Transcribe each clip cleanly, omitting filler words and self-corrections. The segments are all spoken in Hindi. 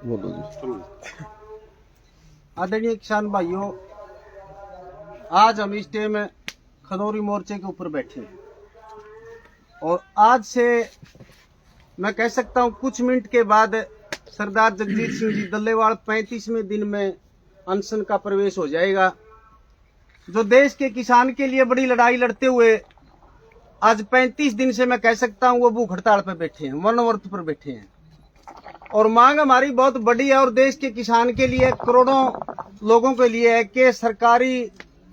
बोलो जी। आदरणीय किसान भाइयों, आज हम इस टाइम खनौरी मोर्चे के ऊपर बैठे हैं और आज से मैं कह सकता हूं कुछ मिनट के बाद सरदार जगजीत सिंह जी दल्लेवाल 35वें दिन में अनशन का प्रवेश हो जाएगा। जो देश के किसान के लिए बड़ी लड़ाई लड़ते हुए आज 35 दिन से मैं कह सकता हूं वो भूख हड़ताल पर बैठे हैं, मनोवर्त पर बैठे हैं और मांग हमारी बहुत बड़ी है और देश के किसान के लिए, करोड़ों लोगों के लिए है कि सरकारी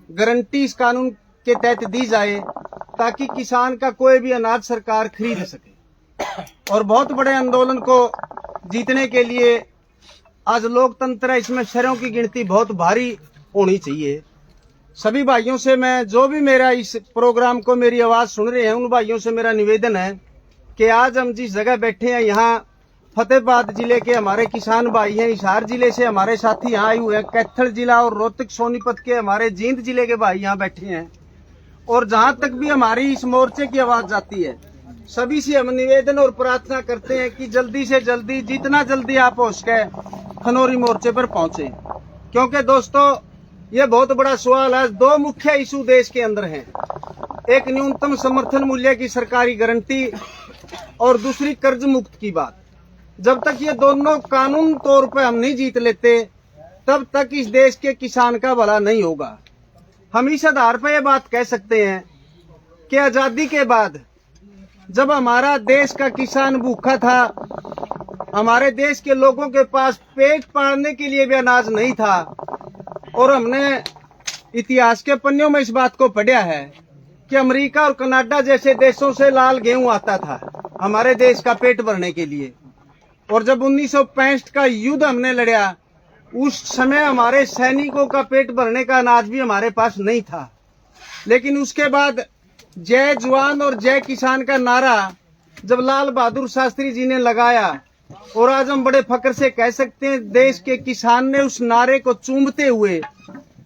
गारंटी इस कानून के तहत दी जाए ताकि किसान का कोई भी अनाज सरकार खरीद सके। और बहुत बड़े आंदोलन को जीतने के लिए आज लोकतंत्र है, इसमें शहरों की गिनती बहुत भारी होनी चाहिए। सभी भाइयों से मैं, जो भी मेरा इस प्रोग्राम को मेरी आवाज सुन रहे हैं, उन भाइयों से मेरा निवेदन है कि आज हम जिस जगह बैठे हैं, यहाँ फतेहाबाद जिले के हमारे किसान भाई हैं, हिसार जिले से हमारे साथी यहाँ आए हुए हैं, कैथल जिला और रोहतक सोनीपत के हमारे जींद जिले के भाई यहाँ बैठे हैं और जहां तक भी हमारी इस मोर्चे की आवाज जाती है, सभी से हम निवेदन और प्रार्थना करते हैं कि जल्दी से जल्दी, जितना जल्दी आप हो सके खनौरी मोर्चे पर पहुंचे, क्योंकि दोस्तों ये बहुत बड़ा सवाल है। दो मुख्य इशू देश के अंदर हैं, एक न्यूनतम समर्थन मूल्य की सरकारी गारंटी और दूसरी कर्ज मुक्त की बात। जब तक ये दोनों कानून तौर पर हम नहीं जीत लेते तब तक इस देश के किसान का भला नहीं होगा। हम इस आधार पर यह बात कह सकते हैं कि आजादी के बाद जब हमारा देश का किसान भूखा था, हमारे देश के लोगों के पास पेट पालने के लिए भी अनाज नहीं था और हमने इतिहास के पन्नों में इस बात को पढ़ा है कि अमेरिका और कनाडा जैसे देशों से लाल गेहूं आता था हमारे देश का पेट भरने के लिए। और जब 1965 का युद्ध हमने लड़ा, उस समय हमारे सैनिकों का पेट भरने का अनाज भी हमारे पास नहीं था। लेकिन उसके बाद जय जवान और जय किसान का नारा जब लाल बहादुर शास्त्री जी ने लगाया, और आज हम बड़े फक्र से कह सकते हैं देश के किसान ने उस नारे को चूमते हुए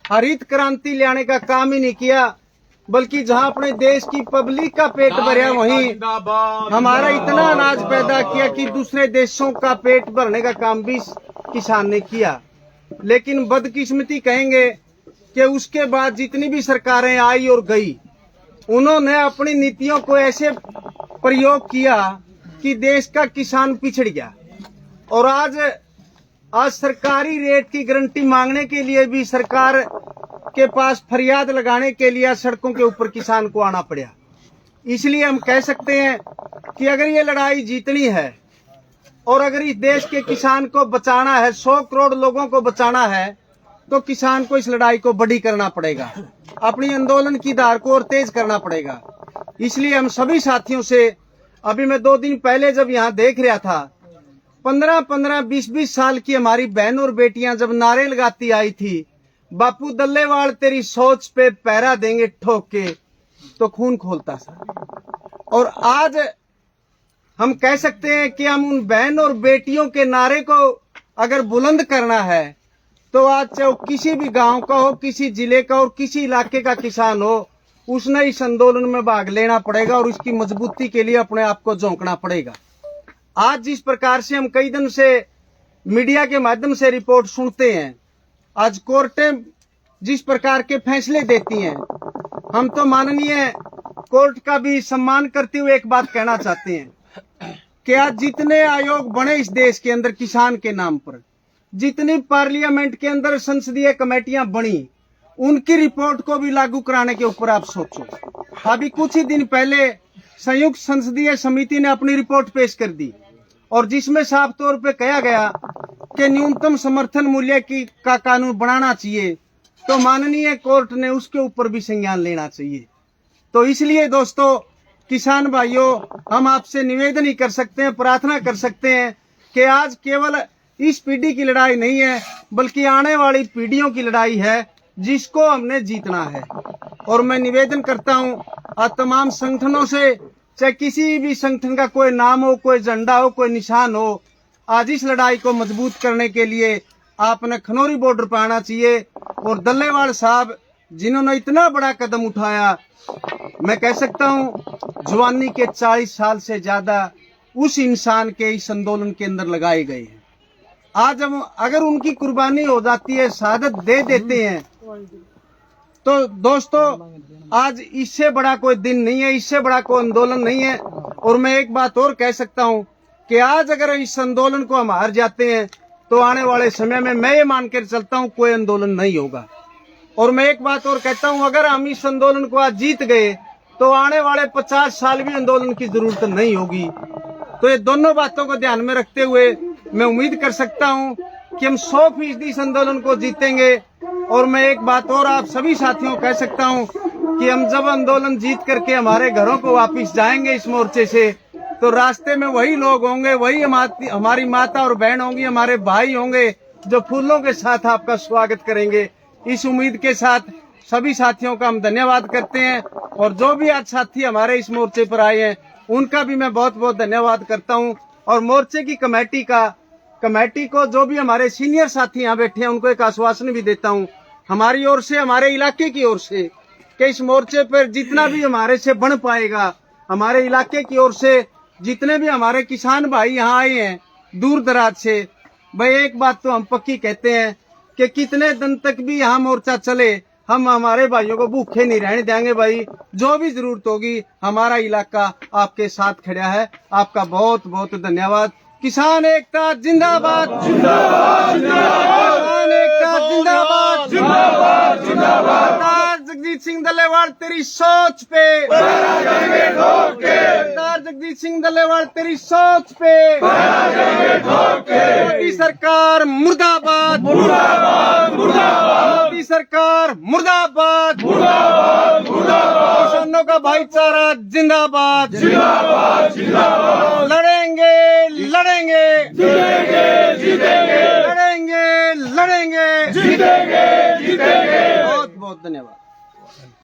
हरित क्रांति लाने का काम ही नहीं किया, बल्कि जहां अपने देश की पब्लिक का पेट भरा, वहीं हमारा इतना अनाज पैदा किया कि दूसरे देशों का पेट भरने का काम भी किसान ने किया। लेकिन बदकिस्मती कहेंगे कि उसके बाद जितनी भी सरकारें आई और गई, उन्होंने अपनी नीतियों को ऐसे प्रयोग किया कि देश का किसान पिछड़ गया। और आज सरकारी रेट की गारंटी मांगने के लिए भी सरकार के पास फरियाद लगाने के लिए सड़कों के ऊपर किसान को आना पड़ा। इसलिए हम कह सकते हैं कि अगर ये लड़ाई जीतनी है और अगर इस देश के किसान को बचाना है, 100 करोड़ लोगों को बचाना है, तो किसान को इस लड़ाई को बड़ी करना पड़ेगा, अपनी आंदोलन की धार को और तेज करना पड़ेगा। इसलिए हम सभी साथियों से, अभी मैं 2 दिन पहले जब यहाँ देख रहा था, 15-15, 20-20 साल की हमारी बहन और बेटियां जब नारे लगाती आई थी, बापू दल्लेवाल तेरी सोच पे पैरा देंगे ठोक के, तो खून खोलता था। और आज हम कह सकते हैं कि हम उन बहन और बेटियों के नारे को अगर बुलंद करना है तो आज चाहे किसी भी गांव का हो, किसी जिले का और किसी इलाके का किसान हो, उसने इस आंदोलन में भाग लेना पड़ेगा और इसकी मजबूती के लिए अपने आप को झोंकना पड़ेगा। आज जिस प्रकार से हम कई दिन से मीडिया के माध्यम से रिपोर्ट सुनते हैं, आज कोर्टें जिस प्रकार के फैसले देती हैं, हम तो माननीय कोर्ट का भी सम्मान करते हुए एक बात कहना चाहते हैं कि आज जितने आयोग बने इस देश के अंदर किसान के नाम पर, जितनी पार्लियामेंट के अंदर संसदीय कमेटियां बनी, उनकी रिपोर्ट को भी लागू कराने के ऊपर आप सोचो। अभी कुछ ही दिन पहले संयुक्त संसदीय समिति ने अपनी रिपोर्ट पेश कर दी और जिसमें साफ तौर पे कहा गया कि न्यूनतम समर्थन मूल्य का कानून बनाना चाहिए, तो माननीय कोर्ट ने उसके ऊपर भी संज्ञान लेना चाहिए। तो इसलिए दोस्तों, किसान भाइयों, हम आपसे निवेदन ही कर सकते हैं, प्रार्थना कर सकते हैं कि आज केवल इस पीढ़ी की लड़ाई नहीं है, बल्कि आने वाली पीढ़ियों की लड़ाई है जिसको हमने जीतना है। और मैं निवेदन करता हूं आज तमाम संगठनों से, चाहे किसी भी संगठन का कोई नाम हो, कोई झंडा हो, कोई निशान हो, आज इस लड़ाई को मजबूत करने के लिए आपने खनौरी बॉर्डर पर आना चाहिए। और दल्लेवाल साहब जिन्होंने इतना बड़ा कदम उठाया, मैं कह सकता हूं जवानी के 40 साल से ज्यादा उस इंसान के इस आंदोलन के अंदर लगाए गए हैं। आज हम अगर उनकी कुर्बानी हो जाती है, शहादत दे देते हैं, तो दोस्तों आज इससे बड़ा कोई दिन नहीं है, इससे बड़ा कोई आंदोलन नहीं है। और मैं एक बात और कह सकता हूं कि आज अगर इस आंदोलन को हम हार जाते हैं तो आने वाले समय में मैं ये मानकर चलता हूं कोई आंदोलन नहीं होगा। और मैं एक बात और कहता हूं, अगर हम इस आंदोलन को आज जीत गए तो आने वाले 50 साल भी आंदोलन की जरूरत नहीं होगी। तो ये दोनों बातों को ध्यान में रखते हुए मैं उम्मीद कर सकता हूं कि हम 100% इस आंदोलन को जीतेंगे। और मैं एक बात और आप सभी साथियों को कह सकता हूं कि हम जब आंदोलन जीत करके हमारे घरों को वापस जाएंगे इस मोर्चे से, तो रास्ते में वही लोग होंगे, वही हमारी माता और बहन होंगी, हमारे भाई होंगे जो फूलों के साथ आपका स्वागत करेंगे। इस उम्मीद के साथ सभी साथियों का हम धन्यवाद करते हैं। और जो भी आज साथी हमारे इस मोर्चे पर आए हैं उनका भी मैं बहुत बहुत धन्यवाद करता हूं। और मोर्चे की कमेटी को जो भी हमारे सीनियर साथी यहाँ बैठे हैं उनको एक आश्वासन भी देता हूं हमारी ओर से, हमारे इलाके की ओर से, कि इस मोर्चे पर जितना भी हमारे से बन पाएगा, हमारे इलाके की ओर से जितने भी हमारे किसान भाई यहाँ आए हैं दूर दराज से, भाई एक बात तो हम पक्की कहते हैं कि कितने दिन तक भी यहाँ मोर्चा चले, हम हमारे भाइयों को भूखे नहीं रहने देंगे। भाई जो भी जरूरत होगी हमारा इलाका आपके साथ खड़ा है। आपका बहुत बहुत धन्यवाद। किसान एकता जिंदाबाद, जिंदाबाद, किसान एकता जिंदाबाद, जिंदाबाद, जिंदाबाद। जगजीत सिंह डल्लेवाल तेरी सोच पे, जगजीत सिंह डल्लेवाल तेरी सोच पे, मोदी सरकार मुर्दाबाद, मुर्दाबाद, मुर्दाबाद, मोदी सरकार मुर्दाबाद, मुर्दाबाद, मुर्दाबाद, किसानों का भाईचारा जिंदाबाद, जिंदाबाद, जिंदाबाद, लड़ेंगे लड़ेंगे जीतेंगे, जीतेंगे, लड़ेंगे लड़ेंगे जीतेंगे, जीतेंगे। बहुत बहुत धन्यवाद।